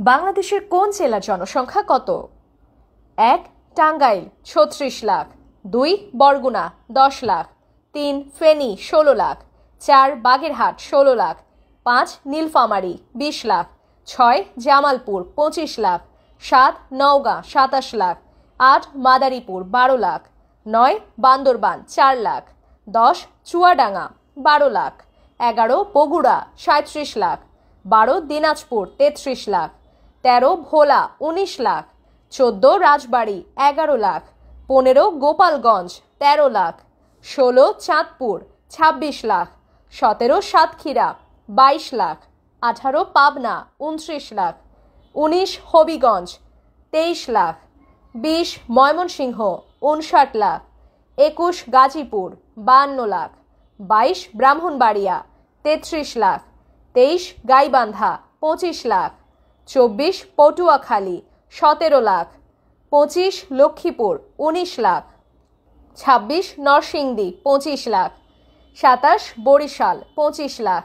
বাংলাদেশের কোন জেলার জনসংখ্যা কত? ১. টাঙ্গাইল ৩৬ লাখ, ২. বরগুনা ১০ লাখ, ৩. ফেনী ১৬ লাখ, ৪. বাগেরহাট ১৬ লাখ, ৫. নীলফামারী ২০ লাখ, ৬. জামালপুর ২৫ লাখ, ৭. নওগাঁ ২৭ লাখ, ৮. মাদারীপুর ১২ লাখ, ৯. বান্দরবান ৪ লাখ, ১০. চুয়াডাঙ্গা ১২ লাখ, ১১. বগুড়া ৩৭ লাখ, ১২. দিনাজপুর ৩৩ লাখ, ১৩. ভোলা ১৯ লাখ, ১৪. রাজবাড়ী ১১ লাখ, ১৫. গোপালগঞ্জ ১৩ লাখ, ১৬. চাঁদপুর ২৬ লাখ, ১৭. সাতক্ষীরা ২২ লাখ, ১৮. পাবনা ২৯ লাখ, ১৯. হবিগঞ্জ ২৩ লাখ, ২০. ময়মনসিংহ ৫৯ লাখ, ২১. গাজীপুর ৫২ লাখ, ২২. ব্রাহ্মণবাড়িয়া ৩৩ লাখ, ২৩. গাইবান্ধা ২৫ লাখ, ২৪. পটুয়াখালী ১৭ লাখ, ২৫. লক্ষ্মীপুর ১৯ লাখ, ২৬. নরসিংদী ২৫ লাখ, ২৭. বরিশাল ২৫ লাখ,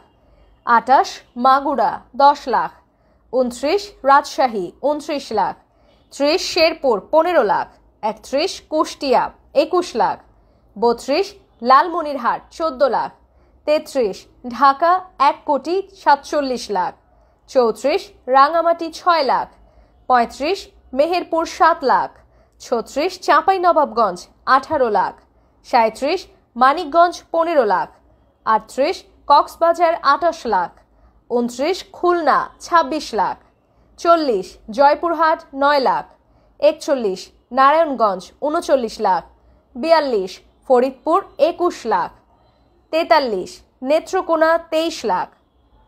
২৮. মাগুরা ১০ লাখ, ২৯. রাজশাহী ২৯ লাখ, ৩০. শেরপুর ১৫ লাখ, ৩১. কুষ্টিয়া ২১ লাখ, ৩২. লালমনিরহাট ১৪ লাখ, ৩৩. ঢাকা ১,৪৭ লাখ, ৩৪. রাঙামাটি ৬ লাখ, ৩৫. মেহেরপুর ৭ লাখ, ৩৬. চাঁপাইনবাবগঞ্জ ১৮ লাখ, ৩৭. মানিকগঞ্জ ১৫ লাখ, ৩৮. কক্সবাজার ২৮ লাখ, ২৯. খুলনা ২৬ লাখ, ৪০. জয়পুরহাট ৯ লাখ, ৪১. নারায়ণগঞ্জ ৩৯ লাখ, ৪২. ফরিদপুর ২১ লাখ, ৪৩. নেত্রকোনা ২৩ লাখ,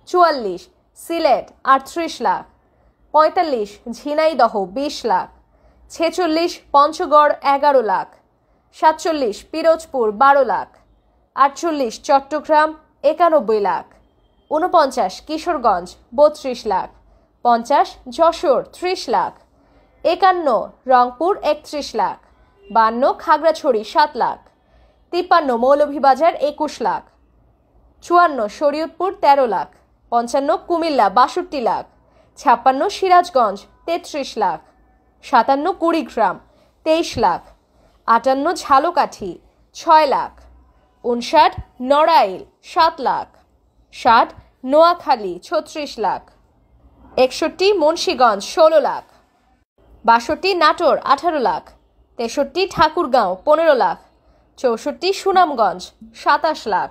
৪৪. সিলেট ৩৮ লাখ, ৪৫. ঝিনাইদহ ২০ লাখ, ৪৬. পঞ্চগড় ১১ লাখ, ৪৭. পিরোজপুর ১২ লাখ, ৪৮. চট্টগ্রাম ৯১ লাখ, ৪৯. কিশোরগঞ্জ ৩২ লাখ, ৫০. যশোর ৩০ লাখ, ৫১. রংপুর ৩১ লাখ, ৫২. খাগড়াছড়ি ৭ লাখ, ৫৩. মৌলভীবাজার ২১ লাখ, ৫৪. শরীয়তপুর ১৩ লাখ, ৫৫. কুমিল্লা ৬২ লাখ, ৫৬. সিরাজগঞ্জ ৩৩ লাখ, ৫৭. কুড়িগ্রাম ২৩ লাখ, ৫৮. ঝালকাঠি ৬ লাখ, ৫৯. নড়াইল ৭ লাখ, ৬০. নোয়াখালী ৩৬ লাখ, ৬১. মুন্সিগঞ্জ ১৬ লাখ, ৬২. নাটোর ১৮ লাখ, ৬৩. ঠাকুরগাঁও ১৫ লাখ, ৬৪. সুনামগঞ্জ ২৭ লাখ।